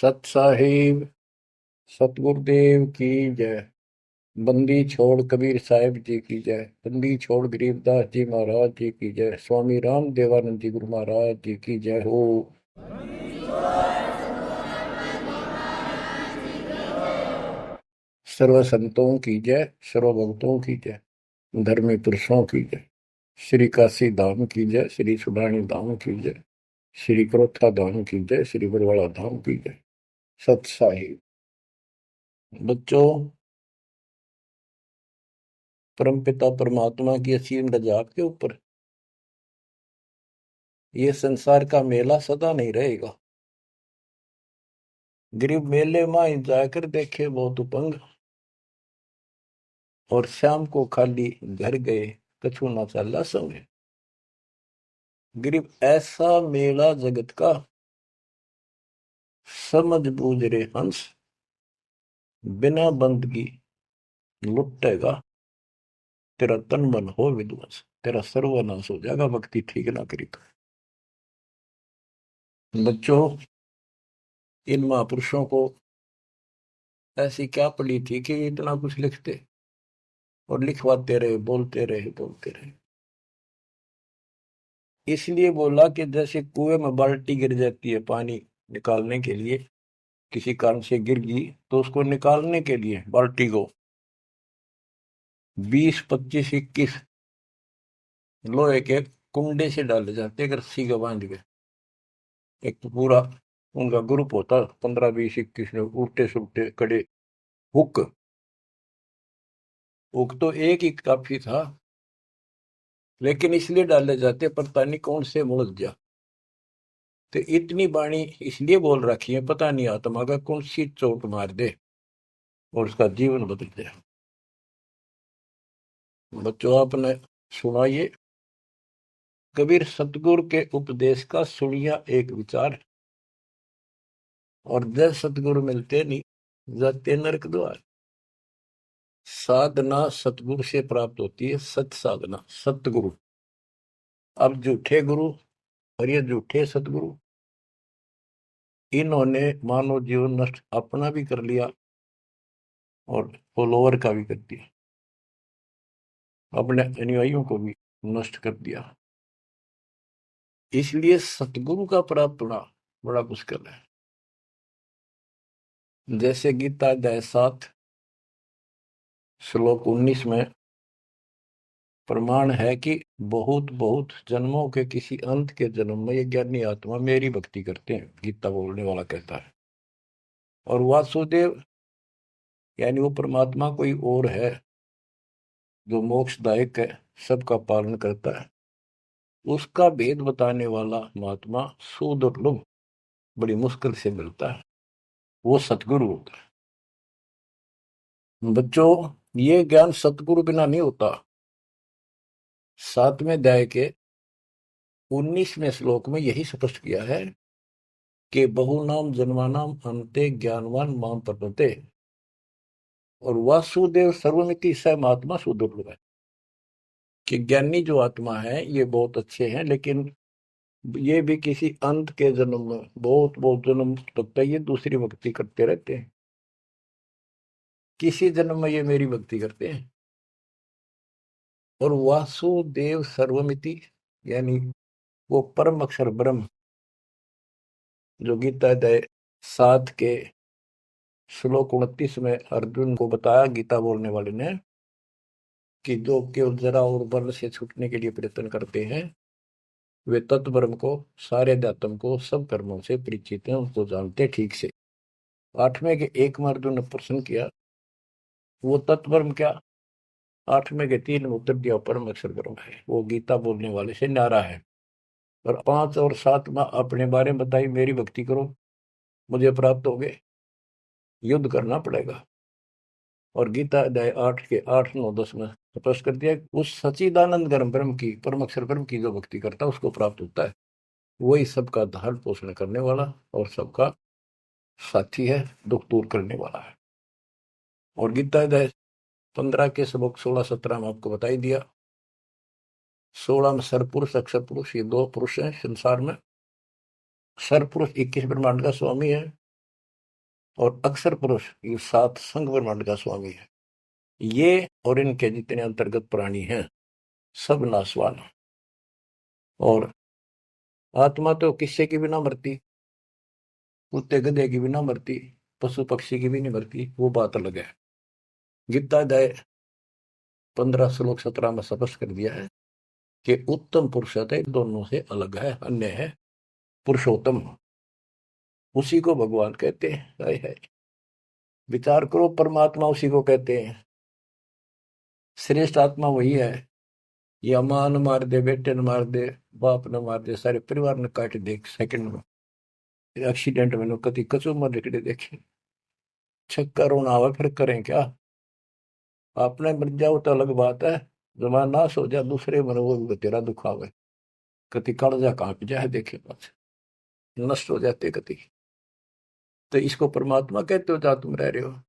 सत साहिब सतगुरुदेव की जय। बंदी छोड़ कबीर साहिब जी की जय। बंदी छोड़ गरीबदास जी महाराज जी की जय। स्वामी राम देवानंद जी गुरु महाराज जी की जय हो। सर्व संतों की जय, सर्व भक्तों की जय, धर्मी पुरुषों की जय। श्री काशी धाम की जय, श्री सुडानी धाम की जय, श्री क्रोथा धाम की जय, श्री बरवाड़ा धाम की जय। सत साहिब बच्चों, परमपिता परमात्मा की असीम रजा आपके ऊपर। ये संसार का मेला सदा नहीं रहेगा। गरीब मेले में जाकर देखे बहुत उपंग, और शाम को खाली घर गए कछु ना चला संग। गरीब ऐसा मेला जगत का, समझ बूझ रे हंस, बिना बंदगी लुटेगा। तेरा तन मन हो विध्वंस, तेरा सर्वनाश हो जाएगा भक्ति ठीक ना करी तो। बच्चों, इन महापुरुषों को ऐसी क्या पड़ी थी कि इतना कुछ लिखते और लिखवाते रहे, बोलते रहे बोलते रहे। इसलिए बोला कि जैसे कुएं में बाल्टी गिर जाती है पानी निकालने के लिए, किसी कारण से गिर गई तो उसको निकालने के लिए बाल्टी को 20, 25, 21 लोहे के कुंडे से डाले जाते हैं रस्सी का बांध के। एक तो पूरा उनका ग्रुप होता, 15, 20, 21 लोग, उल्टे सुलटे कड़े। हुक हुक तो एक ही काफी था, लेकिन इसलिए डाले जाते पता नहीं कौन से मुड़ जा। तो इतनी बाणी इसलिए बोल रखी है, पता नहीं आत्मा का कौन सी चोट मार दे और उसका जीवन बदल जाए। बच्चों, आपने सुना ये कबीर सतगुरु के उपदेश का सुनिया एक विचार, और जब सतगुरु मिलते नहीं जाते नरक द्वार। साधना सतगुरु से प्राप्त होती है, सत साधना सतगुरु। अब झूठे गुरु और ये झूठे सतगुरु, इन्होंने मानव जीवन नष्ट अपना भी कर लिया और फॉलोअर का भी कर दिया, अपने अनुयायियों को भी नष्ट कर दिया। इसलिए सतगुरु का प्राप्त होना बड़ा मुश्किल है। जैसे गीता अध्याय 7 श्लोक 19 में प्रमाण है कि बहुत बहुत जन्मों के किसी अंत के जन्म में ये ज्ञानी आत्मा मेरी भक्ति करते हैं, गीता बोलने वाला कहता है। और वासुदेव यानी वो परमात्मा कोई और है जो मोक्षदायक है, सबका पालन करता है। उसका भेद बताने वाला महात्मा सुदुर्लभ, बड़ी मुश्किल से मिलता है, वो सतगुरु होता है। बच्चों, ये ज्ञान सतगुरु बिना नहीं होता। 7वें अध्याय के 19वें श्लोक में यही स्पष्ट किया है कि बहुनाम जन्मानाम अंते ज्ञानवान माम प्रपद्ये। और वासुदेव सर्वमिति स महात्मा सुदुर्लभ है कि ज्ञानी जो आत्मा है ये बहुत अच्छे हैं, लेकिन ये भी किसी अंत के जन्म में बहुत बहुत जन्म तक तो ये दूसरी भक्ति करते रहते हैं, किसी जन्म में ये मेरी भक्ति करते हैं। और वासुदेव सर्वमिति यानी वो परम अक्षर ब्रह्म, जो गीता अध्याय 7 के श्लोक 29 में अर्जुन को बताया गीता बोलने वाले ने कि जो केवल जरा और बल से छूटने के लिए प्रयत्न करते हैं, वे तत्ब्रह्म को, सारे अध्यात्म को, सब कर्मों से परिचित हैं, उसको जानते ठीक से। 8वें के 1 में अर्जुन ने प्रश्न किया, वो तत्ब्रह्म क्या? 8वें के 3 में उत्तर दिया, परम अक्षर ब्रह्म है। वो गीता बोलने वाले से न्यारा है। और 5 और 7 में अपने बारे में बताई, मेरी भक्ति करो मुझे प्राप्त हो गए, युद्ध करना पड़ेगा। और गीता अध्याय 8 के 8, 9, 10 में स्पष्ट कर दिया, उस सच्चिदानंद ब्रह्म की, परम अक्षर ब्रह्म की जो भक्ति करता है उसको प्राप्त होता है। वही सबका धारण पोषण करने वाला और सबका साथी है, दुख दूर करने वाला है। और गीता अध्याय 15 के श्लोक 16, 17 में आपको बताई दिया। 16 में सरपुरुष, अक्षर पुरुष, ये 2 पुरुष हैं संसार में। सरपुरुष 21 ब्रह्मांड का स्वामी है, और अक्षर पुरुष ये 7 संघ ब्रह्मांड का स्वामी है। ये और इनके जितने अंतर्गत प्राणी हैं सब नाशवान। और आत्मा तो किससे की भी ना मरती, कुत्ते गधे की भी ना मरती, पशु पक्षी की भी नहीं मरती, वो बात अलग है। गीता अध्याय 15 श्लोक 17 में स्पष्ट कर दिया है कि उत्तम पुरुष है दोनों से अलग है, अन्य है पुरुषोत्तम। उसी को भगवान कहते हैं। हाय हाय, विचार करो, परमात्मा उसी को कहते हैं। श्रेष्ठ आत्मा वही है। ये मां न मार दे, बेटे न मार दे, बाप न मार दे, सारे परिवार ने काट दे एक सेकंड में। एक्सीडेंट में कति कचू मर निकले देखे, छक्का रोना आवा, फिर करें क्या। आपने मर जाओ तो अलग बात है, जमाना नाश हो जाए दूसरे मर वो भी तेरा दुख आवे, कति कालजा कांप जाए देखे पास नष्ट हो जाते कति। तो इसको परमात्मा कहते हो जहां तुम रह रहे हो।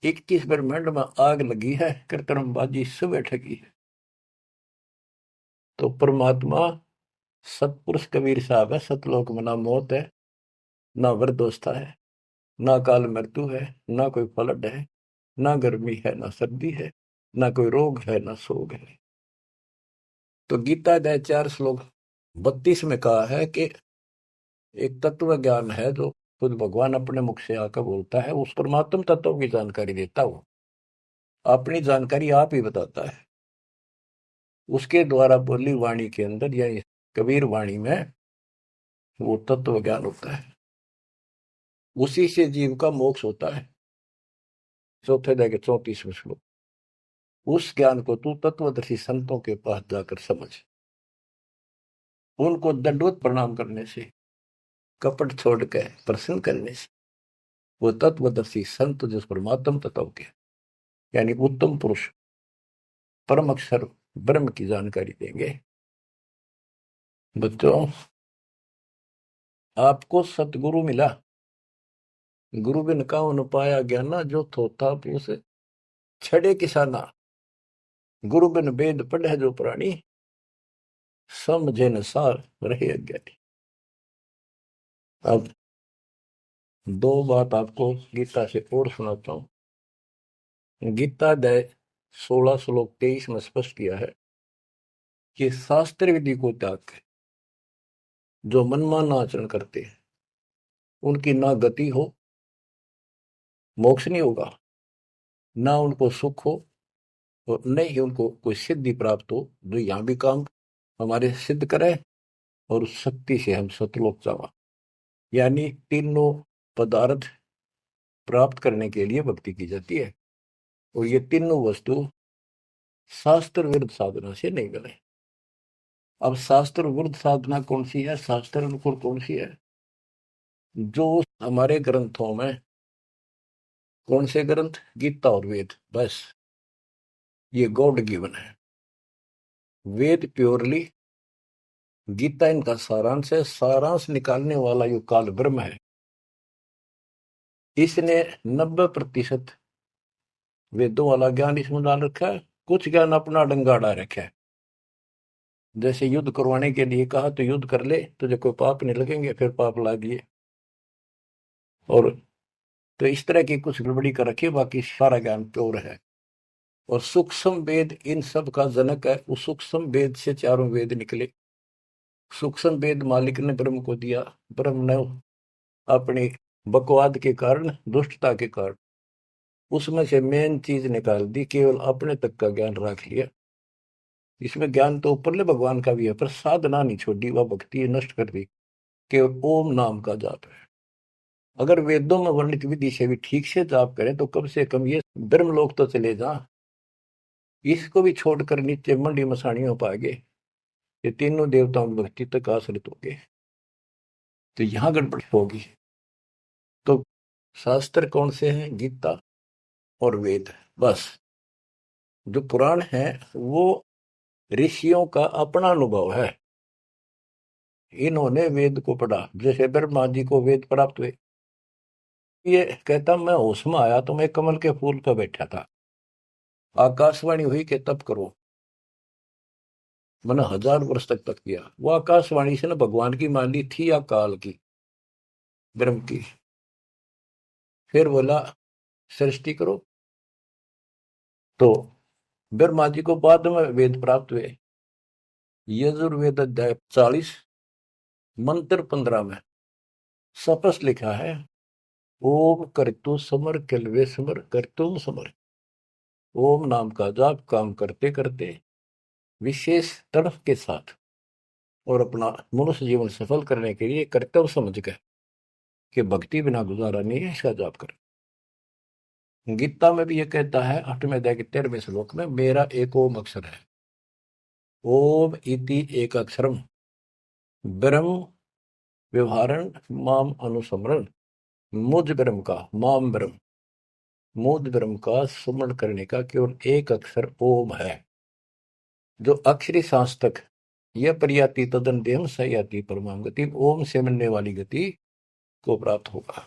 21 ब्रह्मांड में आग लगी है, कृतरमबाजी सब ठगी है। तो परमात्मा सतपुरुष कबीर साहब है। सतलोक में ना मौत है, ना वृद्धोस्था है, ना काल मृत्यु है, ना कोई फ्लड है, ना गर्मी है, ना सर्दी है, ना कोई रोग है, ना शोक है। तो गीता अध्याय 4 श्लोक 32 में कहा है कि एक तत्व ज्ञान है जो खुद भगवान अपने मुख से आकर बोलता है, उस परमात्म तत्व की जानकारी देता हूं। अपनी जानकारी आप ही बताता है। उसके द्वारा बोली वाणी के अंदर यानी कबीर वाणी में वो तत्व ज्ञान होता है। उसी से जीव का मोक्ष होता है। चौथे अध्याय के 34वें श्लोक। उस ज्ञान को तू तत्वदर्शी संतों के पास जाकर समझ। उनको दंडवत प्रणाम करने से, कपट छोड़ के प्रसन्न करने से वो तत्वदर्शी संत जिस परमात्म तत्व के यानी उत्तम पुरुष परम अक्षर ब्रह्म की जानकारी देंगे। बच्चों, आपको सतगुरु मिला, गुरु बिन काहू पाया ज्ञाना, जो थोथा पूस छड़े किसाना। गुरु बिन वेद पढ़े जो प्राणी, समझे न सार रहे अज्ञानी। अब 2 बात आपको गीता से और सुनाता हूं। गीता अध्याय 16 श्लोक 23 में स्पष्ट किया है कि शास्त्र विधि को त्याग के जो मनमाना आचरण करते हैं उनकी ना गति हो, मोक्ष नहीं होगा, ना उनको सुख हो, और न ही उनको कोई सिद्धि प्राप्त हो जो यहां भी काम हमारे सिद्ध करे और उस शक्ति से हम सतलोक जावा। यानी तीनों पदार्थ प्राप्त करने के लिए भक्ति की जाती है, और ये तीनों वस्तु शास्त्र विरुद्ध साधना से नहीं मिले। अब शास्त्र विरुद्ध साधना कौन सी है, शास्त्र अनुकूल कौन सी है? जो हमारे ग्रंथों में, कौन से ग्रंथ? गीता और वेद, बस ये गॉड गिवन है। वेद प्योरली, गीता इनका सारांश है। सारांश निकालने वाला यो काल ब्रह्म है। इसने 90% वेदों वाला ज्ञान इसमें डाल रखा है, कुछ ज्ञान अपना डंगाड़ा रखा है। जैसे युद्ध करवाने के लिए कहा तो युद्ध कर ले, तुझे कोई पाप नहीं लगेंगे, फिर पाप ला दिए। और तो इस तरह की कुछ गड़बड़ी कर रखी है, बाकी सारा ज्ञान प्योर है। और सूक्ष्म वेद इन सब का जनक है। उस सूक्ष्म वेद से चारों वेद निकले। सूक्ष्म वेद मालिक ने ब्रह्म को दिया, ब्रह्म ने अपनी बकवाद के कारण, दुष्टता के कारण उसमें से मेन चीज निकाल दी, केवल अपने तक का ज्ञान रख लिया। इसमें ज्ञान तो ऊपरले भगवान का भी है, पर साधना नहीं छोड़ी, वह भक्ति नष्ट कर दी। केवल ओम नाम का जाप है। अगर वेदों में वर्णित विधि से भी ठीक से जाप करें तो कम से कम ये ब्रह्मलोक तो चले जा। इसको भी छोड़कर नीचे मंडी मसाणी हो पाएंगे, ये तीनों देवताओं की भक्ति तक आश्रित होंगे, तो यहां गड़बड़ी होगी। तो शास्त्र कौन से हैं? गीता और वेद, बस। जो पुराण है वो ऋषियों का अपना अनुभव है। इन्होंने वेद को पढ़ा, जैसे ब्रह्मा जी को वेद प्राप्त हुए। ये कहता मैं होश में आया तो मैं कमल के फूल पर बैठा था, आकाशवाणी हुई कि तप करो। मैंने 1000 वर्ष तक किया। वो आकाशवाणी से ना भगवान की मान ली थी या काल की, ब्रह्म की। फिर बोला सृष्टि करो। तो ब्रह्मा जी को बाद में वेद प्राप्त हुए। यजुर्वेद अध्याय 40 मंत्र 15 में स्पष्ट लिखा है, ओम करतु समर किलवे समर करतुम समर। ओम नाम का जाप काम करते करते विशेष तड़फ के साथ और अपना मनुष्य जीवन सफल करने के लिए कर्तव्य समझ कर कि भक्ति बिना गुजारा नहीं है, इसका जाप कर। गीता में भी ये कहता है 8वें अध्याय के 13वें श्लोक में, मेरा एक ओम अक्षर है। ओम इति एक अक्षरम ब्रह्म व्यवहारण माम अनुसमरण। मुझ ब्रह्म का, माम ब्रह्म, मुझ ब्रह्म का सुमरण करने का केवल एक अक्षर ओम है। जो अक्षरी सांस्तक यह प्रयाति तदन देम सयाति परमाम गति, ओम से मिलने वाली गति को प्राप्त होगा।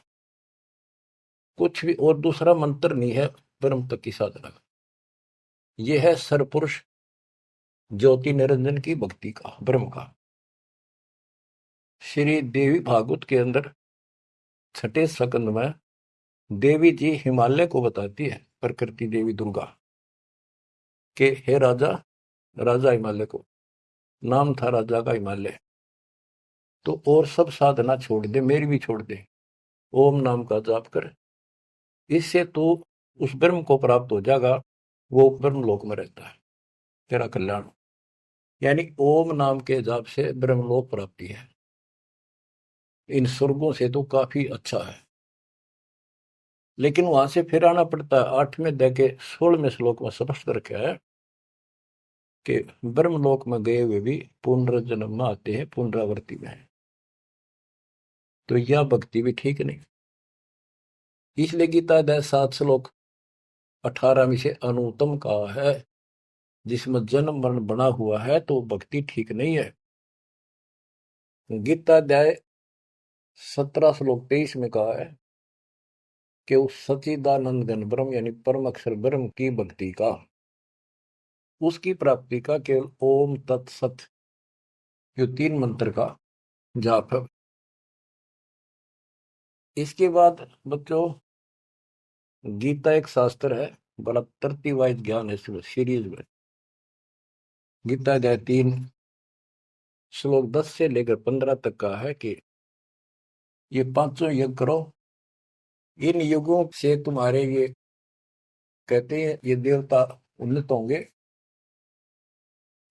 कुछ भी और दूसरा मंत्र नहीं है ब्रह्म तक की साधना का। यह है सरपुरुष ज्योति निरंजन की भक्ति का, ब्रह्म का। श्री देवी भागवत के अंदर 6ठे स्कंद में देवी जी हिमालय को बताती है, प्रकृति देवी दुर्गा के, हे राजा, राजा हिमालय को नाम था राजा का हिमालय, तो और सब साधना छोड़ दे, मेरी भी छोड़ दे, ओम नाम का जाप कर, इससे तो उस ब्रह्म को प्राप्त हो जाएगा, वो ब्रह्म लोक में रहता है, तेरा कल्याण। यानी ओम नाम के जाप से ब्रह्मलोक प्राप्ति है, इन स्वर्गों से तो काफी अच्छा है। लेकिन वहां से फिर आना पड़ता है। 8वें अध्याय के 16वें श्लोक में स्पष्ट रखा है कि ब्रह्मलोक में गए हुए भी पुनर्जन्म में आते हैं, पुनरावृत्ति में है। तो यह भक्ति भी ठीक नहीं। इसलिए गीता अध्याय 7 श्लोक 18 से अनुत्तम कहा है, जिसमें जन्म मरण बना हुआ है तो भक्ति ठीक नहीं है। गीता अध्याय 17 श्लोक 23 में कहा है कि उस सच्चिदानंद घन ब्रह्म यानी परम अक्षर ब्रह्म की भक्ति का, उसकी प्राप्ति का केवल ओम तत्सत जो 3 मंत्र का जाप है। इसके बाद बच्चों गीता एक शास्त्र है, बड़ा तरतीब ज्ञान है इसमें, सीरीज में। गीता अध्याय 3 श्लोक 10 से लेकर 15 तक का है कि ये 5 यज्ञ करो, इन युगों से तुम्हारे ये कहते हैं ये देवता उन्नत होंगे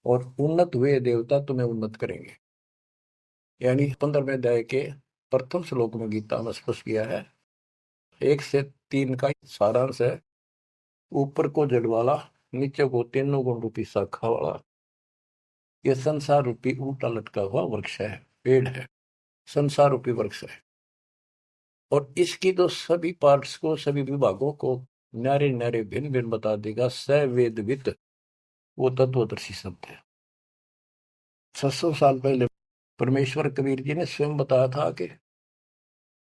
और उन्नत हुए देवता तुम्हें उन्नत करेंगे। यानी 15वें अध्याय के प्रथम श्लोक में गीता में स्पष्ट किया है, 1 से 3 का सारांश है। ऊपर को जड़ वाला, नीचे को तीनों गुण रूपी शाखा वाला, ये संसार रूपी उल्टा लटका हुआ वृक्ष है, पेड़ है, संसार रूपी वृक्ष है। और इसकी तो सभी पार्ट्स को, सभी विभागों को न्यारे न्यारे भिन्न भिन्न बता देगा सवेदवित वो तत्वदर्शी शब्द है। 600 साल पहले परमेश्वर कबीर जी ने स्वयं बताया था कि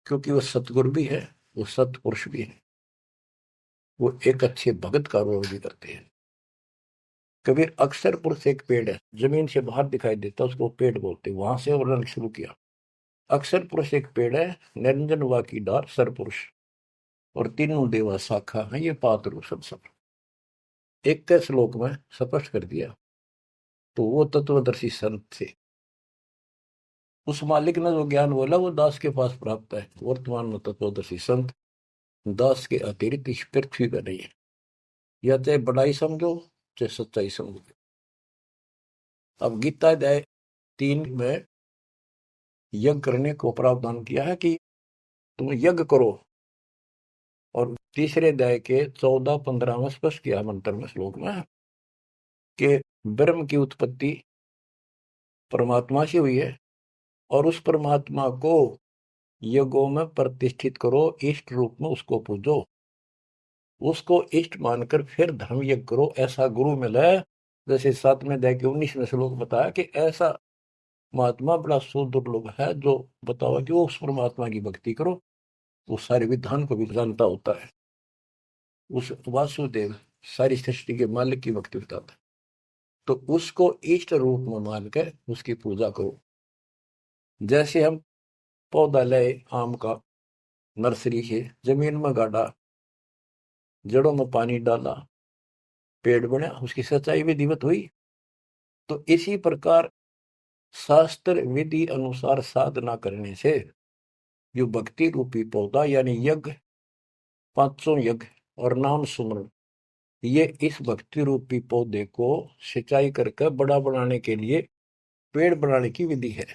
क्योंकि वो सतगुरु भी है, वो सतपुरुष भी है, वो एक अच्छे भगत का रोल भी करते हैं। कबीर अक्षर पुरुष एक पेड़ है, जमीन से बाहर दिखाई देता, उसको पेड़ बोलते, वहां से वर्णन शुरू किया। अक्षर पुरुष एक पेड़ है, निरंजन वा की डार सरपुरुष, और तीनों देवा शाखा है, ये पात्र सब 21 श्लोक में स्पष्ट कर दिया। तो वो तत्वदर्शी संत थे, उस मालिक ने जो ज्ञान बोला वो दास के पास प्राप्त है। वर्तमान में तत्वदर्शी संत दास के अतिरिक्त इस पृथ्वी पर नहीं है, या चाहे बड़ाई समझो चाहे सच्चाई समझो। अब गीता अध्याय 3 में यज्ञ करने को प्रावधान किया है कि तुम यज्ञ करो, और तीसरे अध्याय के 14-15 में स्पष्ट किया मंत्र में, श्लोक में, कि ब्रह्म की उत्पत्ति परमात्मा से हुई है और उस परमात्मा को यज्ञों में प्रतिष्ठित करो, इष्ट रूप में उसको पूजो, उसको इष्ट मानकर फिर धर्म यज्ञ करो। ऐसा गुरु मिला है, जैसे 7वें अध्याय के 19वें श्लोक बताया कि ऐसा महात्मा बड़ा सुदुर्लभ है जो बताओ कि वो उस परमात्मा की भक्ति करो, वो सारे विधान को भी जानता होता है, उस वासुदेव सारी सृष्टि के मालिक की भक्ति बताता है। तो उसको इष्ट रूप में मानकर उसकी पूजा करो। जैसे हम पौधा लाए आम का, नर्सरी से जमीन में गाड़ा, जड़ों में पानी डाला, पेड़ बना, उसकी सच्चाई विधिवत हुई। तो इसी प्रकार शास्त्र विधि अनुसार साधना करने से जो भक्ति रूपी पौधा यानी यज्ञ, पांचों यज्ञ और नाम सुमरण, ये इस भक्ति रूपी पौधे को सिंचाई करके बड़ा बनाने के लिए पेड़ बनाने की विधि है।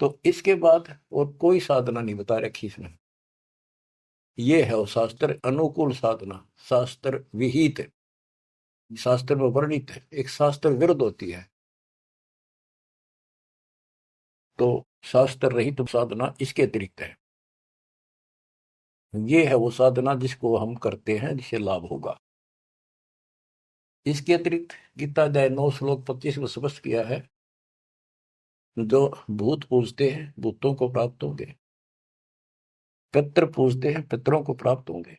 तो इसके बाद और कोई साधना नहीं बता रखी इसमें। ये है वो शास्त्र अनुकूल साधना, शास्त्र विहित, शास्त्र में वर्णित है, एक शास्त्र विरुद्ध होती है। तो शास्त्र रहित साधना इसके अतिरिक्त है। ये है वो साधना जिसको हम करते हैं, जिससे लाभ होगा। इसके अतिरिक्त गीता अध्याय 9 श्लोक 25 में स्पष्ट किया है, जो भूत पूजते हैं भूतों को प्राप्त होंगे, पितृ पूजते हैं पितरों को प्राप्त होंगे,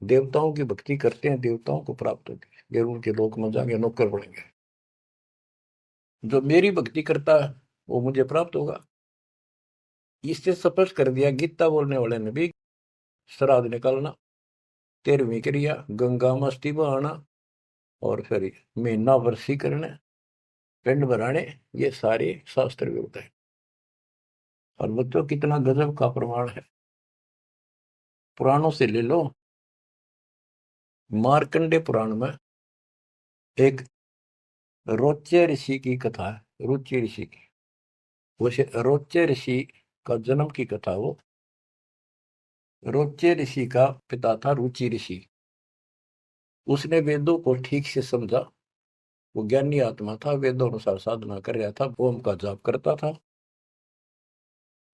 देवताओं की भक्ति करते हैं देवताओं को प्राप्त होंगे, ये उनके लोक में जाएंगे, नौकर बनेंगे। जो मेरी भक्ति करता है वो मुझे प्राप्त होगा। इससे स्पष्ट कर दिया गीता बोलने वाले ने भी, श्राद्ध निकालना, 13वीं क्रिया, गंगा में अस्थि बहाना, और फिर महीना वर्षी करने, पिंड भराने, ये सारे शास्त्र विरुद्ध है। और बच्चों कितना गजब का प्रमाण है, पुराणों से ले लो। मार्कंडे पुराण में एक रोच्य ऋषि की कथा है, रुचि ऋषि की। वैसे रोच्य ऋषि का जन्म की कथा वो, रोच्य ऋषि का पिता था रुचि ऋषि। उसने वेदों को ठीक से समझा, वो ज्ञानी आत्मा था, वेदों अनुसार साधना कर रहा था, ओम का जाप करता था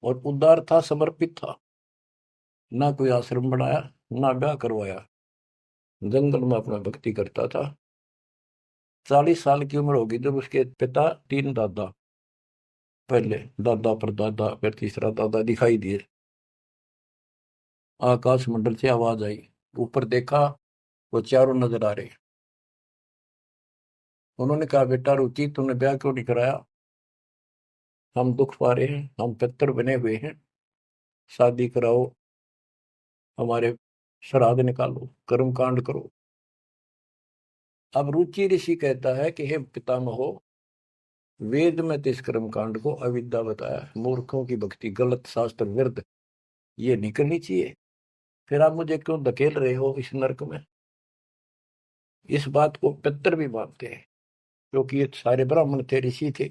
और उदार था, समर्पित था। ना कोई आश्रम बनाया, ना ब्याह करवाया, जंगल में अपना भक्ति करता था। 40 साल की उम्र होगी जब उसके पिता, 3 दादा, पहले दादा पर दादा, फिर तीसरा दादा दिखाई दिए। आकाश मंडल से आवाज आई, ऊपर देखा, वो चारों नजर आ रहे। उन्होंने कहा, बेटा रुचि, तुमने ब्याह क्यों नहीं कराया? हम दुख पा रहे हैं, हम पितर बने हुए हैं, शादी कराओ, हमारे श्राद्ध निकालो, कर्म कांड करो। अब रुचि ऋषि कहता है कि हे पितामहो, वेद में तो इस कर्म कांड को अविद्या बताया, मूर्खों की भक्ति, गलत, शास्त्र विरुद्ध, ये नहीं करनी चाहिए। फिर आप मुझे क्यों धकेल रहे हो इस नरक में? इस बात को पितर भी मानते हैं, क्योंकि ये सारे ब्राह्मण थे, ऋषि थे,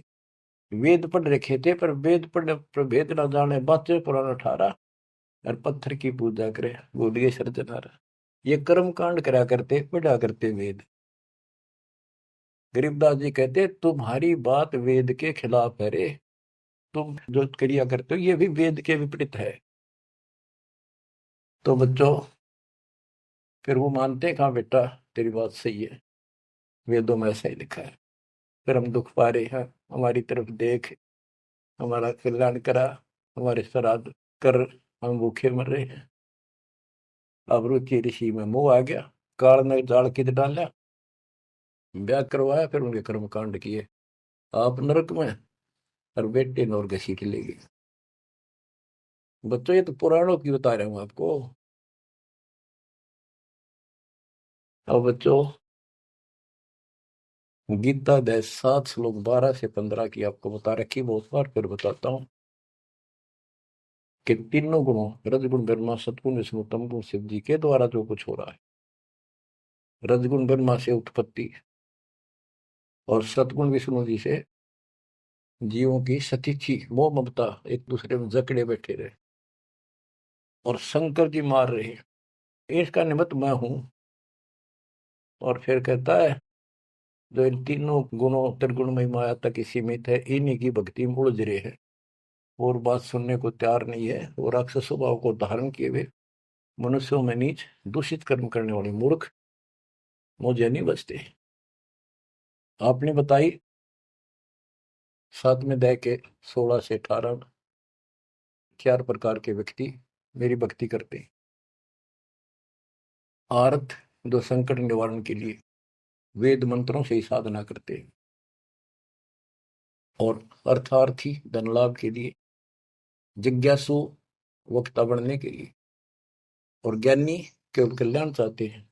वेद पढ़ रखे थे, पर वेद पढ़ने पर भेद न जाने, बातें पुराना ठारा और पत्थर की पूजा करे, बोलिए सर्जनारा। ये कर्म कांड करा करते, पढ़ा करते वेद। गरीबदास जी कहते, तुम्हारी बात वेद के खिलाफ है रे, तुम जो क्रिया करते हो ये भी वेद के विपरीत है। तो बच्चों, फिर वो मानते हैं, कहा बेटा तेरी बात सही है, वेदों में ऐसा ही लिखा है। फिर हम दुख पा रहे हैं, हमारी तरफ देख, हमारा कल्याण करा, हमारे श्राद्ध कर, हम भूखे मर रहे हैं। अब रुचि ऋषि में मोह आ गया, काल ने जाल किद डाला, ब्याह करवाया, फिर उनके कर्म कांड किए, आप नरक में और बेटे नौर घसीट ले गए। बच्चों, ये तो पुराणों की बता रहा हूं आपको। अब बच्चों, गीता अध्याय 7 श्लोक 12 से 15 की आपको बता रखी बहुत बार, फिर बताता हूं कि तीनों गुणों, रजगुण ब्रह्मा, सतगुण विष्णु, तमगुण शिव जी के द्वारा जो कुछ हो रहा है, रजगुण ब्रह्मा से उत्पत्ति और सतगुण विष्णु जी से जीवों की सतीथी, मोह ममता, एक दूसरे में जकड़े बैठे रहे, और शंकर जी मार रहे हैं, इसका निमित्त मैं हूं। और फिर कहता है, जो इन तीनों गुणों त्रिगुणमय माया तक सीमित है, इन्हीं की भक्ति में उलझ रहे हैं, और बात सुनने को तैयार नहीं है, और राक्षस स्वभाव को धारण किए हुए मनुष्यों में नीच, दूषित कर्म करने वाले मूर्ख मुझे नहीं बचते। आपने बताई 7वें अध्याय के 16 से 18 4 प्रकार के व्यक्ति मेरी भक्ति करते हैं। आर्थ, जो संकट निवारण के लिए वेद मंत्रों से ही साधना करते हैं, और अर्थार्थी, धन लाभ के लिए, जिज्ञासु, वक्ता बनने के लिए, और ज्ञानी केवल कल्याण चाहते हैं।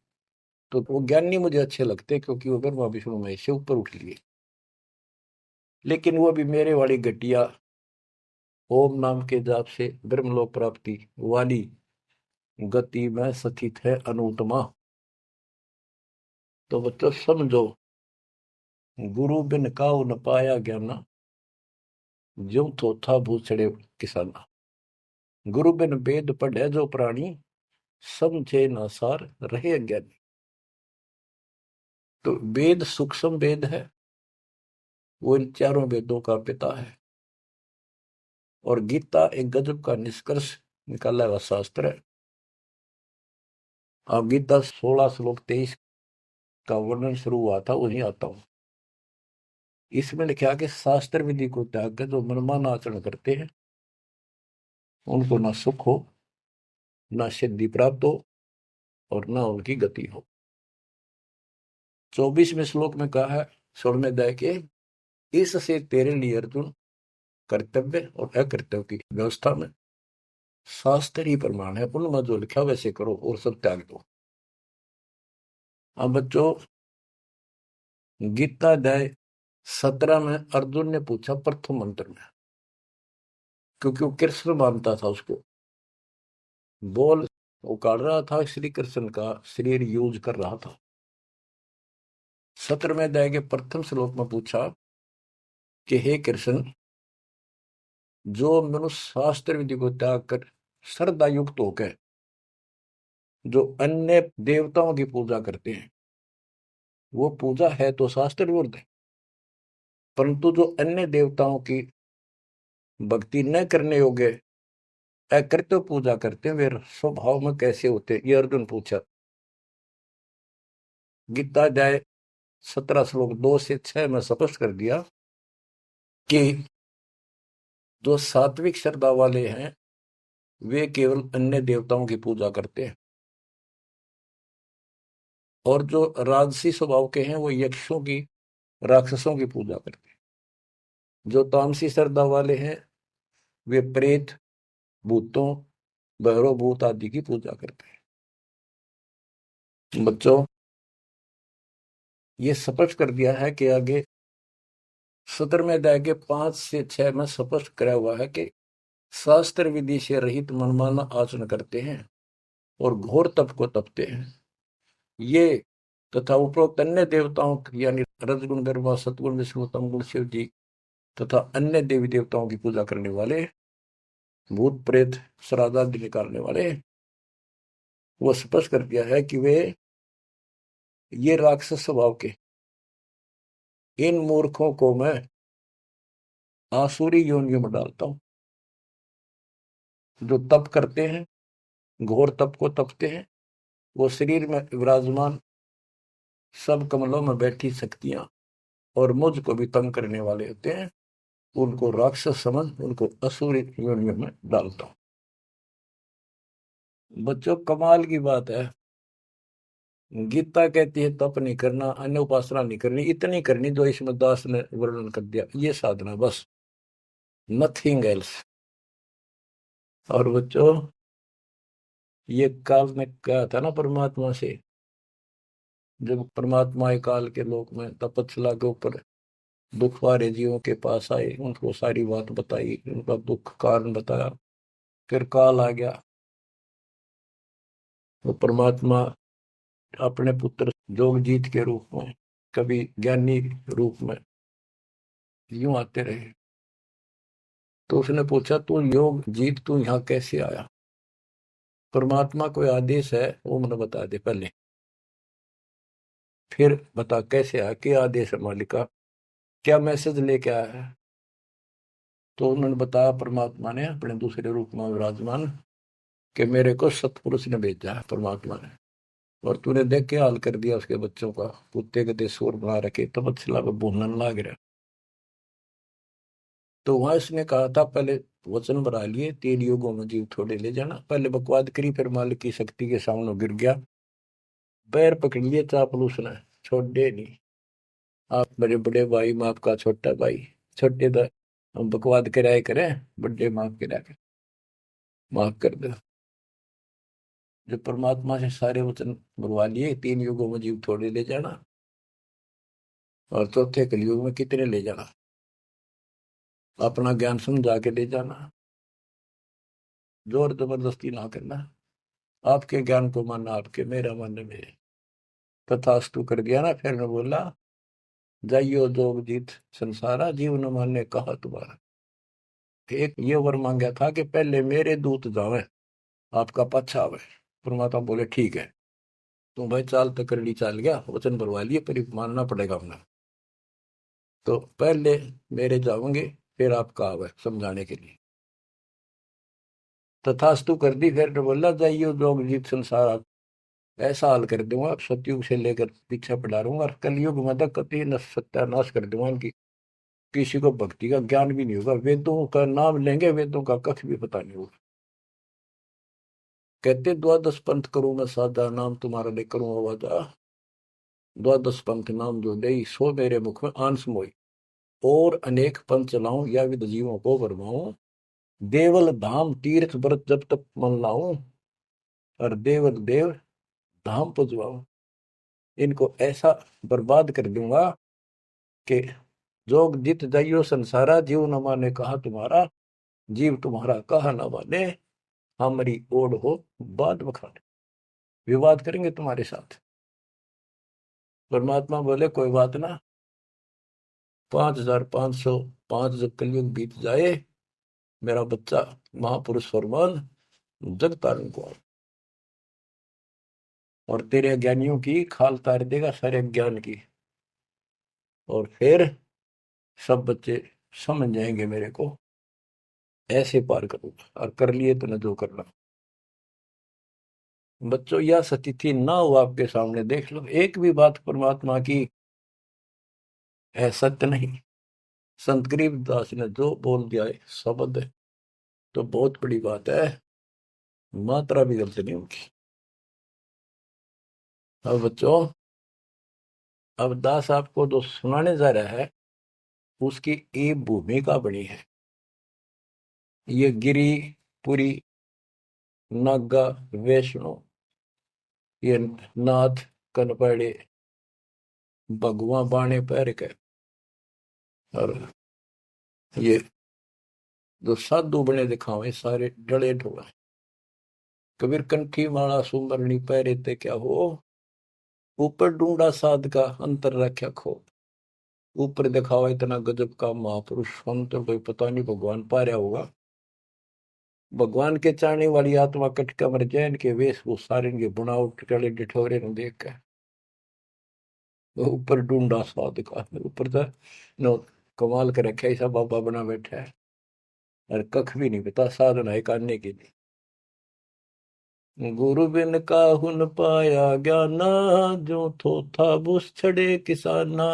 तो वो ज्ञानी मुझे अच्छे लगते हैं क्योंकि वो ब्रह्मा विष्णु महेश से ऊपर उठ लिए। लेकिन वो भी मेरे वाली घटिया ओम नाम के जाप से ब्रह्मलोक प्राप्ति वाली गति में स्थित है अनुत्तमा। तो बच्चों समझो, गुरु बिन काऊ न पाया ज्ञाना, ज्यों थोथा भूसड़े किसाना। गुरु बिन वेद पढ़े जो प्राणी, समझे न सार रहे अज्ञानी। तो वेद सूक्ष्म वेद है, वो इन चारों वेदों का पिता है। और गीता एक गजब का निष्कर्ष निकाला हुआ शास्त्र है। अब गीता 16 श्लोक 23 का वर्णन शुरू हुआ था, वहीं आता हूं। इसमें लिखा कि शास्त्र विधि को त्याग कर जो मनमाना आचरण करते हैं, उनको ना सुख हो, ना सिद्धि प्राप्त हो, और ना उनकी गति हो। 24वें श्लोक में कहा है 16वें अध्याय के, इससे तेरे लिए अर्जुन कर्तव्य और अकर्तव्य की व्यवस्था में शास्त्र ही प्रमाण है, उनमें जो लिखा वैसे करो और सब त्याग दो। अब बच्चों, गीता अध्याय 17 में अर्जुन ने पूछा प्रथम मंत्र में, क्योंकि वो कृष्ण मानता था उसको, बोल वो काट रहा था, श्री कृष्ण का शरीर यूज कर रहा था। 17वें अध्याय के प्रथम श्लोक में पूछा कि हे कृष्ण, जो मनुष्य शास्त्र विधि को त्याग कर श्रद्धा युक्त होकर जो अन्य देवताओं की पूजा करते हैं, वो पूजा है तो शास्त्र विरुद्ध है। परंतु जो अन्य देवताओं की भक्ति न करने योग्य अकृत्य पूजा करते हैं, वे स्वभाव में कैसे होते हैं, ये अर्जुन पूछा। गीता अध्याय 17 श्लोक 2 से 6 में स्पष्ट कर दिया कि जो सात्विक श्रद्धा वाले हैं, वे केवल अन्य देवताओं की पूजा करते हैं, और जो राजसी स्वभाव के हैं, वो यक्षों की, राक्षसों की पूजा करते हैं। जो तामसी श्रद्धा वाले हैं, वे प्रेत, भूतों, भैरव भूत आदि की पूजा करते हैं। बच्चों, ये स्पष्ट कर दिया है कि आगे 17वें अध्याय के 5 से 6 में स्पष्ट करा हुआ है कि शास्त्र विधि से रहित मनमाना आचरण करते हैं और घोर तप को तपते हैं, ये तथा उपरोक्त अन्य देवताओं यानी रजगुण, ब्रह्मा, सतगुण, विष्णु, तमगुण, शिव जी तथा अन्य देवी देवताओं की पूजा करने वाले, भूत प्रेत श्राद्ध आदि निकालने वाले, वो स्पष्ट कर दिया है कि वे ये राक्षस स्वभाव के इन मूर्खों को मैं आसुरी योनियों में डालता हूं। जो तप करते हैं, घोर तप को तपते हैं, वो शरीर में विराजमान सब कमलों में बैठी शक्तियां और मुझ को भी तंग करने वाले होते हैं, उनको राक्षस समझ उनको असुरी योनियों में डालता हूं। बच्चों, कमाल की बात है, गीता कहती है तप नहीं करना, अन्य उपासना नहीं करनी, इतनी करनी जो इसमें दास ने वर्णन कर दिया, ये साधना बस, नथिंग एल्स। और बच्चों, ये काल ने कहा था ना परमात्मा से, जब परमात्मा काल के लोक में तपस्या के ऊपर दुख वाले जीवों के पास आए, उनको सारी बात बताई, उनका दुख कारण बताया, फिर काल आ गया। वो परमात्मा अपने पुत्र जोगजीत के रूप में, कभी ज्ञानी रूप में यूं आते रहे। तो उसने पूछा, तू योग जीत, तू यहाँ कैसे आया? परमात्मा कोई आदेश है वो मुझे बता दे पहले, फिर बता कैसे आया, क्या आदेश है मालिक का, क्या मैसेज लेके आया है? तो उन्होंने बताया परमात्मा ने अपने दूसरे रूप में विराजमान कि मेरे को सतपुरुष ने भेजा है परमात्मा ने, और तूने देख के हाल कर दिया उसके बच्चों का, कुत्ते के देश शोर बना रखे, तपस्या पे बोलने लग रहा। तो वहां इसने कहा था पहले वचन बना लिए, 3 युगों में जीव थोड़े ले जाना, पहले बकवाद करी, फिर मालिक की शक्ति के सामने गिर गया, पैर पकड़ लिए चापलूस ने, छोड़े नहीं। आप मेरे बड़े भाई, मैं आपका छोटा भाई, छोटे तो हम बकवाद कराए करें, बड़े माफ करा कर। माफ कर दे। जो परमात्मा से सारे वचन बुलवा लिए, 3 युगों में जीव थोड़े ले जाना, और चौथे कलयुग में कितने ले जाना, अपना ज्ञान समझा के ले जाना, जोर जबरदस्ती ना करना, आपके ज्ञान को मानना आपके, मेरा मानना मेरे। तथास्तु कर दिया ना। फिर मैं बोला, जाइयो जोग जीत संसारा, जीव न माने कहा तुम्हारा। एक ये वर मांगा था कि पहले मेरे दूत जावे, आपका पच्छा आवे। परमात्मा बोले ठीक है, तुम भाई चाल तो करनी चाल गया, वचन भरवा लिए, पर मानना पड़ेगा अपना। तो पहले मेरे जाओगे, फिर आपका आवे समझाने के लिए। तथास्तु कर दी। फिर तो बोला, जाइयो जोग जीत संसार, ऐसा हाल कर दूंगा सतयुग से लेकर पीछे पड़ा रहूंगा, और कलयुग में तो कति न सत्यानाश कर दूंगा इनकी। किसी को भक्ति का ज्ञान भी नहीं होगा, वेदों का नाम लेंगे, वेदों का कख भी पता नहीं होगा। कहते द्वादश पंथ करूं मैं साधा, नाम तुम्हारा ले करूं आवाजा। द्वादश पंथ नाम जो दे, सो मेरे मुख में आंस मोई। और अनेक पंथ चलाऊं, या विद जीवों को भरमाऊं। देवल धाम तीर्थ व्रत जब तक मन लाऊं, और देवल देव धाम पुजवाऊं। इनको ऐसा बर्बाद कर दूंगा कि जोग जित जाइयो संसारा, जीव न माने कहा तुम्हारा। जीव तुम्हारा कहा न माने, हमारी ओढ़ हो बात बखाने। विवाद करेंगे तुम्हारे साथ। परमात्मा बोले कोई बात ना, 5505 जब कलयुग बीत जाए, मेरा बच्चा महापुरुष फरमान जग तारण को, और तेरे ज्ञानियों की खाल तार देगा सारे ज्ञान की। और फिर सब बच्चे समझ जाएंगे मेरे को, ऐसे पार करूंगा। और कर लिए तो न जो करना। बच्चों, यह स्थिति ना हो आपके सामने, देख लो एक भी बात परमात्मा की है सत्य नहीं। संत गरीबदास ने जो बोल दिया है शब्द है, तो बहुत बड़ी बात है, मात्रा भी गलत नहीं उनकी। अब बच्चों, अब दास आपको जो सुनाने जा रहा है, उसकी एक भूमिका बनी है। ये गिरी पुरी, नागा, वैष्णो, ये नाथ, कनपड़े, भगवा बाणे पैर के, और ये जो साधु बने दिखावे सारे डले ढोले। कबीर कंठी माला सुमरनी पैरे ते क्या हो, ऊपर ढूंढा साध का अंतर रख्या खो। ऊपर दिखावा इतना गजब का महापुरुष संत, कोई पता नहीं भगवान पा रहा होगा। भगवान के चाहने वाली आत्मा कटका मर जाए, इनके वेशभूषा, इनके बुनावट टले डिठोरे न देख कर ऊपर ढूंढा साध का, ऊपर तो नो कमाल कर रखा, ऐसा बाबा बना बैठा है, और कख भी नहीं पता साधना है करने के लिए। गुरु बिन काहु न पाया ज्ञाना, जो थो था बुस छड़े किसाना।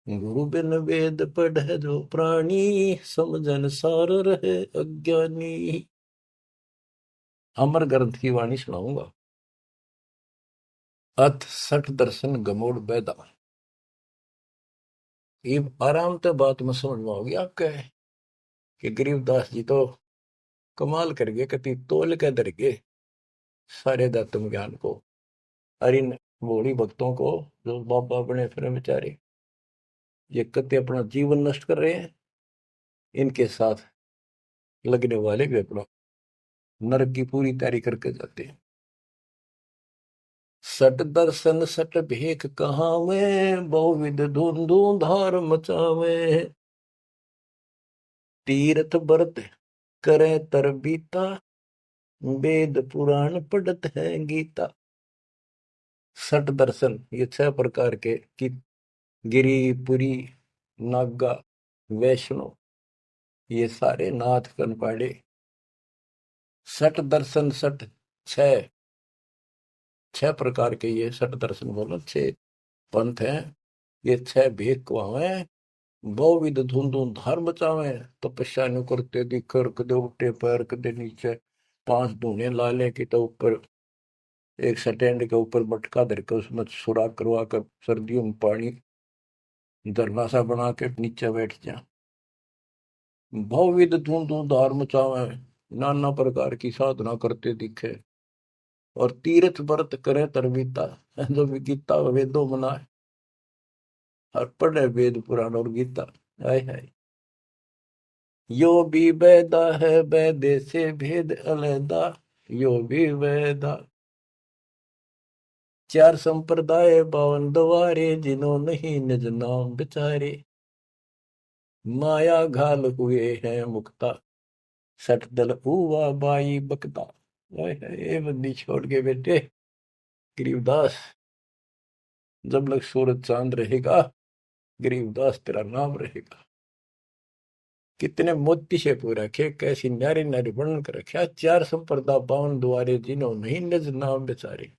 गुरु बिन वेद पढ़े जो प्राणी, समझन सार रहे अज्ञानी। अमर ग्रंथ की वाणी सुनाऊंगा। अथ सठ दर्शन गमोड़ बैदा। ये आराम से बात में समझ में होगी आपके, कि गरीबदास जी तो कमाल कर गए, कति तोल के दर गए सारे दातम ज्ञान को। और इन भोली भक्तों को जो बाबा बने फिर बेचारे, ये कति अपना जीवन नष्ट कर रहे हैं, इनके साथ लगने वाले भी अपना नरक की पूरी तैयारी करके जाते हैं। सट दर्शन सट भेख कहावे, बहुविध धुंधु धार मचावे। तीर्थ व्रत करे तर बीता, वेद पुराण पढ़त है गीता। सट दर्शन, ये 6 प्रकार के कि गिरी पुरी, नागा, वैष्णो, ये सारे नाथ कनपाड़े। सट दर्शन, सट छह 6 प्रकार के, ये सट दर्शन बोलो 6 पंथ हैं। ये 6 भेद कुआवे, बहुविध धुंधु धार बचावे। तपस्या नु करते दिखर, कदे उठे पैर कदे नीचे, 5 धूने ला ले कि तो ऊपर एक स्टैंड के ऊपर मटका धर के उसमें सुराख करवा कर सर्दियों में पानी धरना सा बना के नीचे बैठ जा। बहुविध धुंधु धार मचावे, नाना प्रकार की साधना करते दिखे, और तीर्थ व्रत करे तरवीता, जो भी गीता वेदों मनाए, और पढ़े वेद पुराण और गीता। हाय हाय। यो भी वेदा है, वेदे से भेद अलैदा, यो भी वेदा। चार संप्रदाय 52 द्वारे, जिन्हों नहीं निज नाम बिचारे, माया घाल हुए हैं मुक्ता, सठ दल हुआ बाई बकता। हाय हाय, ये बंदी छोड़ के बेटे गरीबदास, जब लग सूरज चांद रहेगा, गरीबदास तेरा नाम रहेगा। कितने मोती से पूरा रखे, कैसी न्यारी न्यारी वर्णन कर रखा। चार संप्रदा 52 द्वारे, जिन्हों नहीं निज नाम बेचारे।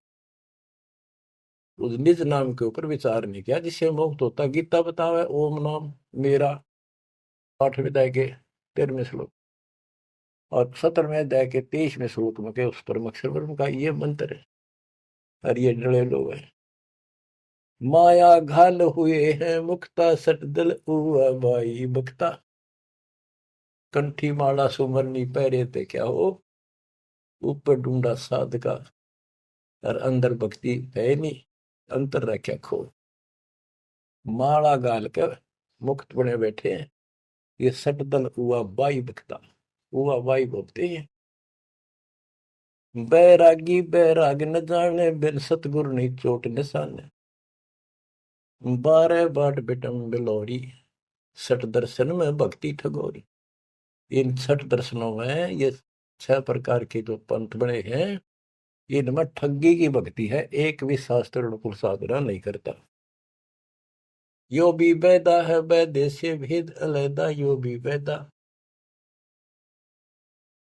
उस निज नाम के ऊपर विचार नहीं किया जिससे मुक्त होता। गीता बतावे ओम नाम मेरा, 8वें अध्याय के 13वें श्लोक, और 17वें अध्याय के 23वें श्लोक में के उस परम अक्षर ब्रह्म का ये मंत्र है। और ये डरे लोग हैं, माया घाल हुए हैं मुक्ता, सट दल हुआ भाई बक्ता। कंठी माला सुमरनी पहरे थे क्या हो, ऊपर ढूंढा साध का, और अंदर भक्ति है नहीं, अंतर रख्या खो। माला गाल के मुक्त बने बैठे हैं, ये सट दल हुआ बाई बकता। हुआ बाई बोलते हैं। बैरागी बैराग न जाने, बिन सतगुरु नहीं चोट निशाने। 12 बाट बिटम बिलोरी, सठ दर्शन में भक्ति ठगोरी। इन 6 दर्शनों में ये 6 प्रकार के जो पंथ बने हैं, इनमें ठगी की भक्ति है, एक भी शास्त्र अनुकूल साधना नहीं करता। यो भी वेदा है, वेदे से भेद अलैदा, यो भी वेदा।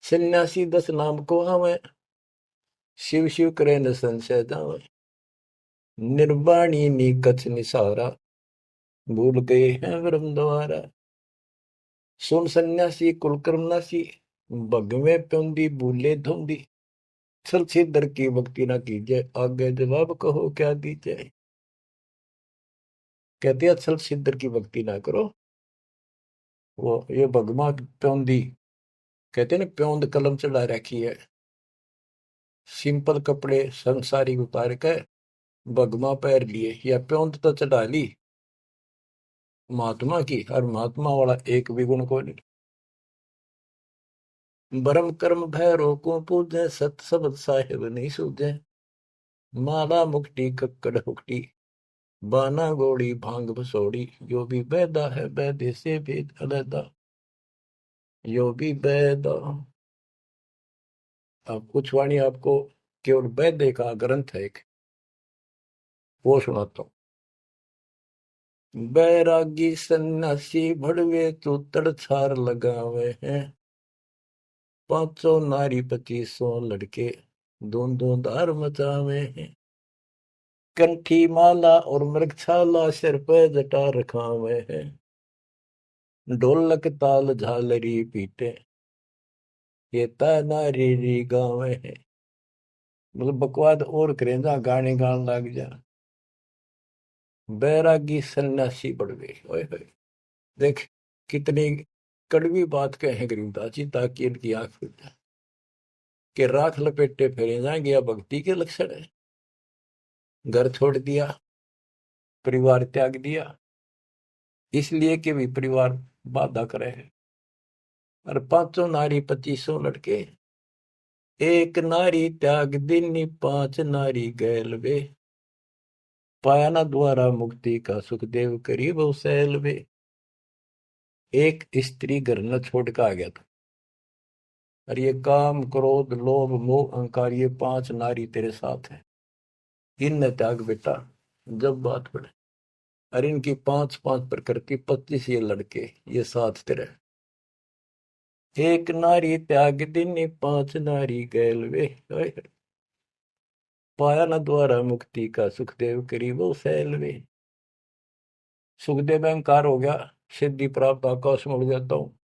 सन्यासी 10 नाम को हमें, शिव शिव करे न संशय जावे। निर्वाणी नी कछ निसारा, भूल गए हैं ब्रह्म द्वारा। सुन सन्यासी कुलकर्म नासी, भगवे प्योंदी भूले धुंदी। छल छीदर की भक्ति ना कीजिए, आगे जवाब कहो क्या दीजिए। कहते हैं छल छीदर की भक्ति ना करो। वो ये भगवा प्योंदी कहते हैं ना, प्योंद कलम चढ़ा रखी है, सिंपल कपड़े संसारी उतार के भगवा पैर लिए, या प्योंद तो चढ़ा ली महात्मा की, और महात्मा वाला एक भी गुण को नहीं। बरम कर्म भैरो को पूजे, सत शब्द साहिब नहीं सूझे। माला मुक्ति कक्कड़ हुक्टी, बाना गोड़ी भांग भसोड़ी। यो भी बैदा है, बैदे से भेद अलैदा, यो भी बैदा। अब कुछ वाणी आपको केवल बैदे का ग्रंथ है एक, वो सुनाता हूँ। बैरागी सन्यासी भड़वे, तो तड़छार लगावे हैं। 500 नारी 2500 लड़के, दोनों धार मचावे हैं। कंठी माला और मृगछाला, सिर पे जटा रखावे हैं। ढोलक ताल झालरी पीटे, ये नारी री गावे हैं। मतलब बकवाद और करें, जहाँ गाने गान लग जा। बैरागी सन्यासी बढ़वे, ओए होए, देख कितनी कड़वी बात कहे गरीबदास जी, ताकि इनकी आंख खुल जाए कि राख लपेटे फेरे जाएंगे, या भक्ति के लक्षण है। घर छोड़ दिया, परिवार त्याग दिया, इसलिए कि भी परिवार बाधा करे है। और 500 नारी 2500 लड़के, एक नारी त्याग दीनी, 5 नारी गैल वे। पाया ना द्वारा मुक्ति का, सुखदेव करीब सैल वे। एक स्त्री घर न छोड़ के आ गया था, और ये काम क्रोध लोभ मोह अहंकार, ये 5 नारी तेरे साथ है, इन त्याग बेटा। जब बात पड़े, और इनकी 5-5 प्रकृति, 25 ये लड़के, ये साथ तेरे। एक नारी त्याग दीनी, 5 नारी गैल वे। पाया न द्वारा मुक्ति का, सुखदेव करीबो सैल वे। सुखदेव अहंकार हो गया, सिद्धि प्राप्त, आकाश में उड़ जाता हूँ,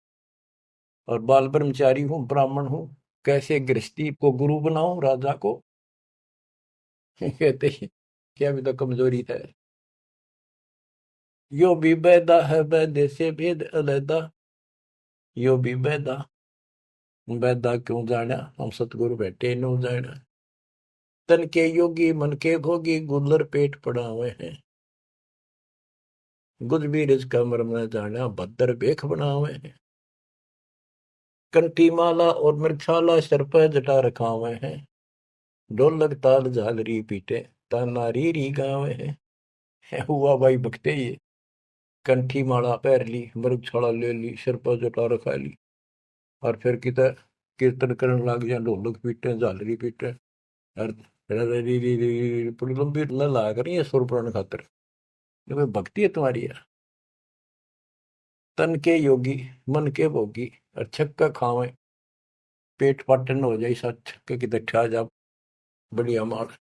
और बाल ब्रह्मचारी हूँ, ब्राह्मण हूँ, कैसे गृहस्थी को गुरु बनाऊं राजा को। कहते हैं क्या भी तो कमजोरी है। यो भी बैदा है, बैदे से भेद अलैदा, यो भी बैदा। बैदा क्यों जाना हम सतगुरु बैठे नो जाना। तन के योगी मन के भोगी गुल्लर पेट पड़ावे हैं। गुज बीरज का मर्म न जाना भद्र बेख बनावे हैं। कंठी माला और मृक्षाला सर पर जटा रखावे हैं। ढोलक ताल झालरी पीटे तानारी री गावे हैं। हुआ भाई भक्ते ये कंठी माला पहर ली मृगशाला ले ली सिर पर जटा रखा ली और फिर किता कीर्तन करने लग गया ढोलक पीटे झालरी पीटे और पूरी लंबी ला करी है सुर पुराण खातर। ये कोई भक्ति है तुम्हारी यार। तन के योगी मन के भोगी और छक्का खावे पेट पाटन हो जाए सा छक्के की दठा जा बढ़िया मार।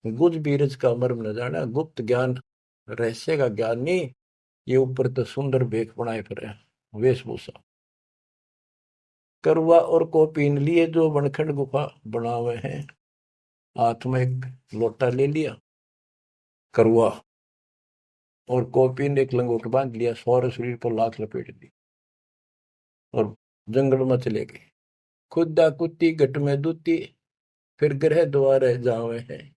गुज बीरज का मर्म न जाना गुप्त ज्ञान रहस्य का ज्ञान नहीं। ये ऊपर तो सुंदर बेख बनाए फिर वेशभूषा। करुआ और को पीन लिए जो बनखंड गुफा बनावे हैं। हाथ में एक लोटा ले लिया करुआ और कॉपीन एक लंगोट बांध लिया सौर शरीर पर लात लपेट दी और जंगल में चले गए। खुदा कुत्ती घट में दूती फिर ग्रह द्वार जावे हैं।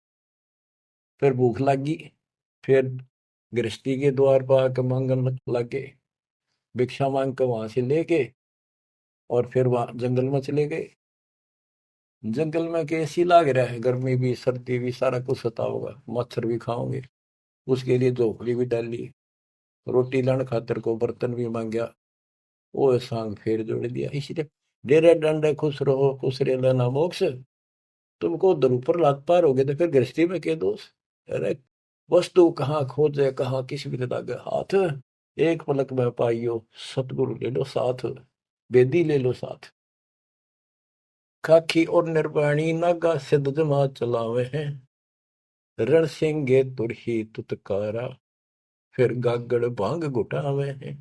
फिर भूख लगी फिर गृहस्थी के द्वार पर आकर मांगन लगे भिक्षा मांग कर वहां से लेके और फिर वहां जंगल में चले गए। जंगल में कैसी लाग रहा है गर्मी भी सर्दी भी सारा कुछ सता होगा मच्छर भी खाओगे। उसके लिए झोपड़ी भी डाली रोटी लाने खातर को बर्तन भी मांगया। वो सांग फेर जोड़ दिया इसलिए डेरे डंडे खुश रहो खुश रे लेना मोक्ष। तुमको उधर ऊपर लात पार हो गए तो फिर गृहस्थी में क्या दोष। अरे वस्तु कहाँ खोजे कहाँ किस भी लगे हाथ। एक पलक में पाइयो सतगुरु ले लो साथ बेदी ले लो साथ। खाखी और निर्वाणी नागा सिद्ध जमा चलावे हैं। रण सिंगे तुरही तुतकारा फिर गागड़ भांग घुटावे हैं।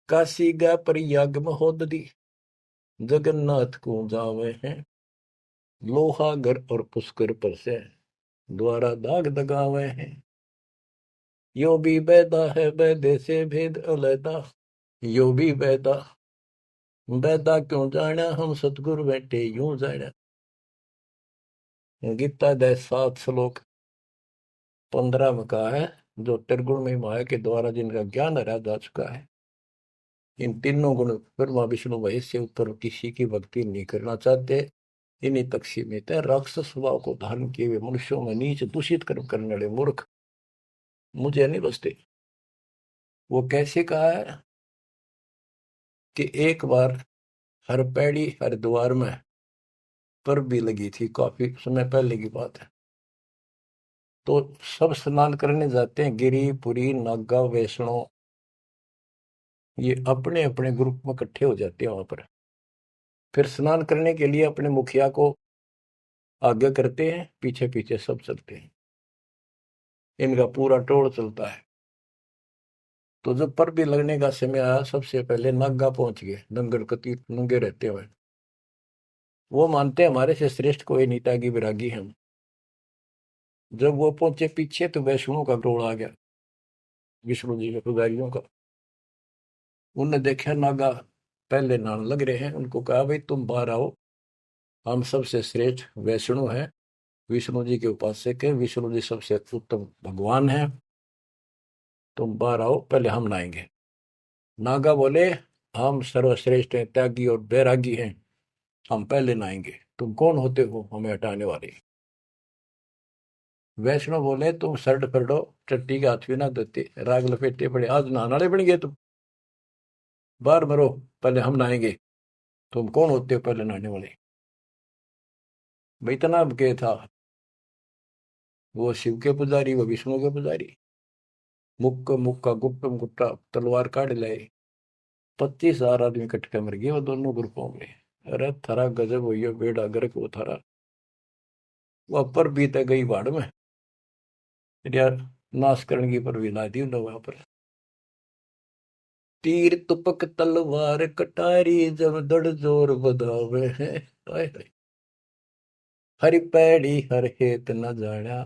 काशी गा प्रयाग महोदरी जगन्नाथ को जावे हैं। लोहागर और पुष्कर पर से द्वारा दाग दगावे हैं। यो भी बैदा है बैदे से भेद अलैदा। यो भी बैदा बैदा क्यों जाना हम सतगुरु बैठे यूं जाना। गीता दे 7 श्लोक 15 में कहा है जो त्रिगुण में माया के द्वारा जिनका ज्ञान हरा जा चुका है। इन तीनों गुण ब्रह्मा विष्णु महेश से ऊपर किसी की भक्ति नहीं करना चाहते। इन्हीं तक सीमित है। राक्षस स्वभाव को धारण किए हुए मनुष्यों में नीच दूषित कर्म करने वाले मूर्ख मुझे नहीं बसते। वो कैसे कहा है कि एक बार हर पैड़ी हर द्वार में पर भी लगी थी काफी समय पहले की बात है। तो सब स्नान करने जाते हैं गिरी पुरी नागा वैष्णो ये अपने अपने ग्रुप में इकट्ठे हो जाते हैं वहां पर। फिर स्नान करने के लिए अपने मुखिया को आगे करते हैं पीछे पीछे सब चलते हैं। इनका पूरा टोल चलता है। तो जब पर भी लगने का समय आया सबसे पहले नागा पहुंच गए नंगर कती नंगे रहते हुए। वो मानते हमारे से श्रेष्ठ कोई नीता की विरागी हम। जब वो पहुंचे पीछे तो वैष्णो का टोल आ गया विष्णु जी के पुजारियों का। उनने देखा नागा पहले नान लग रहे हैं। उनको कहा भाई तुम बाहर आओ हम सबसे श्रेष्ठ वैष्णु हैं विष्णु जी के उपासक है विष्णु जी सबसे उत्तम भगवान है। तुम बाहर आओ पहले हम नहाएंगे। नागा बोले हम सर्वश्रेष्ठ हैं त्यागी और बैरागी हैं हम पहले नहाएंगे। तुम कौन होते हो हमें हटाने वाले। वैष्णव बोले तुम शर्ट फरडो चट्टी के हाथ भी ना देते राग लपेटे पड़े आज नहाने वाले बन गए तुम। बाहर मरो पहले हम नहाएंगे। तुम कौन होते हो पहले नहाने वाले। भाई इतना के था वो शिव के पुजारी वो विष्णु के पुजारी। मुक्का मुक्का गुप्तम गुप्ता तलवार काट लाए 25,000 आदमी इकट्ठे मर गए वो दोनों ग्रुपों में। अरे थारा गजब हुई है बेड़ा गर्क वो थारा वो पर बीते गई बाढ़ में यार नाश करने की पर भी ला दी उन्होंने वहां पर। तीर तुपक तलवार कटारी जब दड़ जोर बधावे हैं। हाय हाय हरि पैड़ी हर हेत न जाना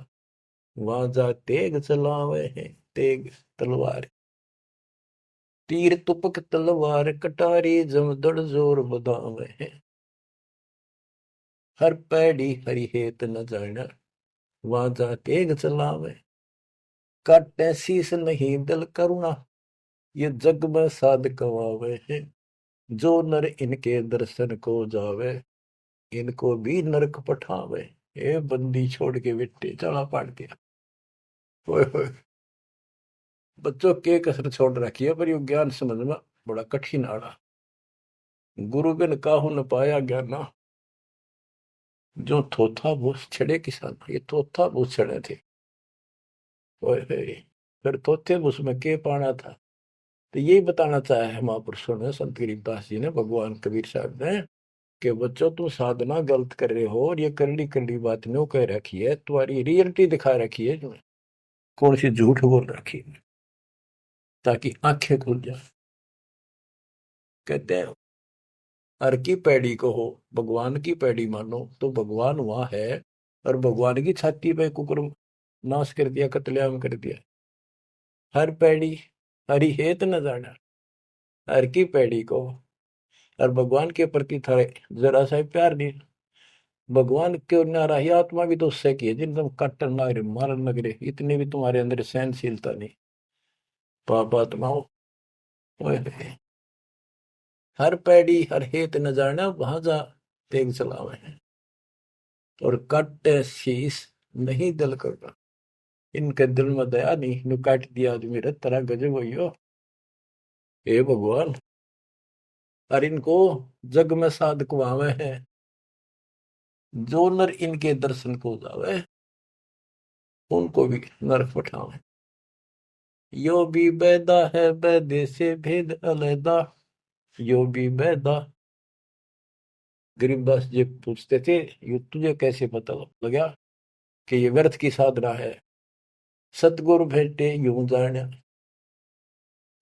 वहां जा तेग चलावे हैं तेग तलवार। तीर तुपक तलवार कटारी जमदड़ जोर बदावे है। हर पैड़ी हरि हेत न जाना वहां जा तेग चलावे। काटे शीस नहीं दल करुणा ये जग में साध कवावे है। जो नर इनके दर्शन को जावे इनको भी नरक पठावे। ये बंदी छोड़ के बेटे चला पाड़ दिया। ओए होए, बच्चों के कसर छोड़ रखी है पर ये ज्ञान समझना बड़ा कठिन आड़ा। गुरु बिन काहू न पाया ज्ञाना जो थोथा भूस छड़े किसान। ये थोथा भूस छड़े थे। ओए होए, फिर थोथे भूस में के पाना था। तो यही बताना चाहे है महापुरुषों ने, संत गरीबदास जी ने, भगवान कबीर साहब ने, कि बच्चों तुम साधना गलत कर रहे हो और ये करड़ी करड़ी बात न्यू कह रखी है, तुम्हारी रियलिटी दिखा रखी है तुम्हें, कौन सी झूठ बोल रखी है, ताकि आंखें खुल जाए। कहते हैं हर की पैड़ी को हो भगवान की पैड़ी मानो तो भगवान वहां है, और भगवान की छाती पे कुकुर नाश कर दिया, कत्लेआम कर दिया। हर पैड़ी हरि हेत न जाना, हर की पैड़ी को, और भगवान के प्रति थारे जरा सा प्यार नहीं। भगवान क्यों नारा ही आत्मा भी तो उससे की है जिन तुम काटन ना रहे मारन लग रहे, इतने भी तुम्हारे अंदर सहनशीलता नहीं। पाप आत्माओं, ओए होए, हर पैड़ी हर हेत न जाना वहां जा तेग चलावे हैं। और काटे शीस नहीं दल करना, इनके दिल में दया नहीं, नु काट दिया आदमी रे तरह गजब हो। हे भगवान, और इनको जग में साधक वावे है। जो नर इनके दर्शन को जावे उनको भी नरक पठावे। यो भी बैदा है बैदे से भेद अलैदा। यो भी बैदा। गरीबदास जी पूछते थे ये तुझे कैसे पता लगा कि ये व्यर्थ की साधना है। सतगुरु भेटे यूं जाना,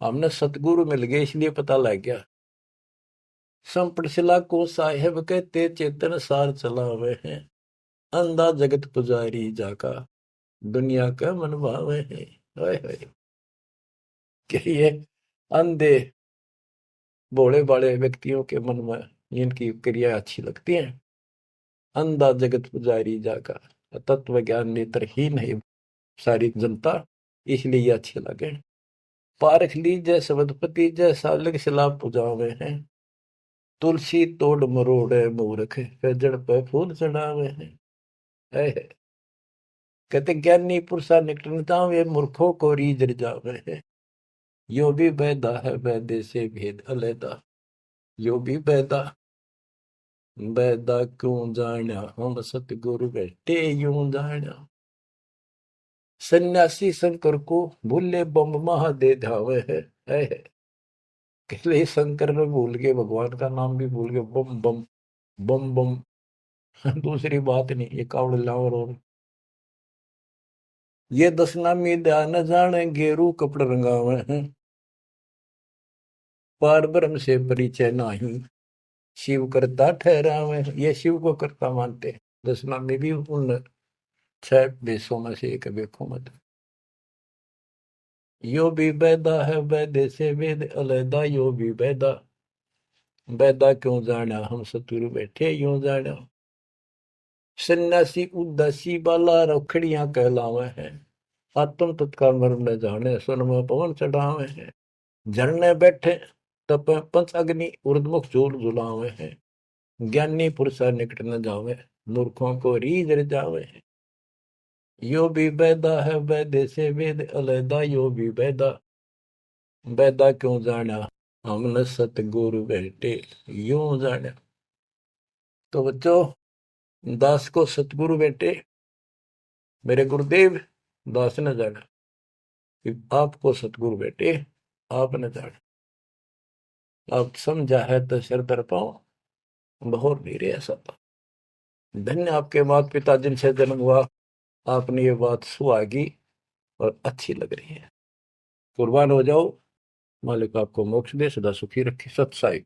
हमने सतगुरु मिल गए इसलिए पता लग गया। संपट शिला को साहेब कहते चेतन सार चलावे हैं। अंधा जगत पुजारी जाका दुनिया का मन भावे है। कि ये अंधे भोले भाले व्यक्तियों के मन में इनकी क्रिया अच्छी लगती है। अंधा जगत पुजारी जाका, तत्व ज्ञान नेत्रहीन है सारी जनता, इसलिए ये अच्छे लगे। पारख लीजय सबदपति जैसा लग सलाब पुजावे हैं। तुलसी तोड़ मरोड़े मूर्ख जड़ पे फूल चढ़ावे हैं। कहते ज्ञानी पुरुषा निकटता वे मूर्खों को रीझ जावे है। यो भी बैदा है बैदे से भेद अलैदा। यो भी बैदा, बैदा क्यों जाना हम सतगुरु बैठे यूं जाना। सन्यासी शंकर को भूले बम महा दे धावे है। कहले शंकर ने भूल के भगवान का नाम भी भूल के बम बम बम बम। दूसरी बात नहीं, ये कावड़ लावर। और ये दसनामी ध्यान जाने गेरू कपड़ रंगावे हैं। पार ब्रह्म से परिचय नहीं शिव करता ठहरावे। ये शिव को करता मानते। दसनामी भी उन 6 बेसों में से एक बेखो मत। यो भी बैदा है बैदे से वेद अलैदा। यो भी बैदा, बैदा क्यों जाना हम सतगुरु बैठे यूं जाना। सन्यासी उदासी बाला रखड़ियां कहलावे हैं। आत्म तत्काल मर्म न जाने सुन में पवन चढ़ावे हैं। झरने बैठे तप पंच अग्नि उर्दमुख झूल झुलावे हैं। ज्ञानी पुरुषा निकट न जावे मूर्खों को रीझ जावे हैं। यो भी बैदा है बैदे से वेद अलैदा। यो भी बैदा, बैदा क्यों जाना हमने सतगुरु बैठे यूं जाना। तो बच्चों, दास को सतगुरु बैठे मेरे गुरुदेव दास ने जाना, आपको सतगुरु बैठे आप न जाना। आप समझा है तो सिर दर पाओ, बहुत नहीं रे ऐसा। धन्य आपके माता पिता जिनसे जन्म हुआ, आपने ये बात सुहागी और अच्छी लग रही है। कुर्बान हो जाओ, मालिक आपको मोक्ष दे, सदा सुखी रखे। सत साई।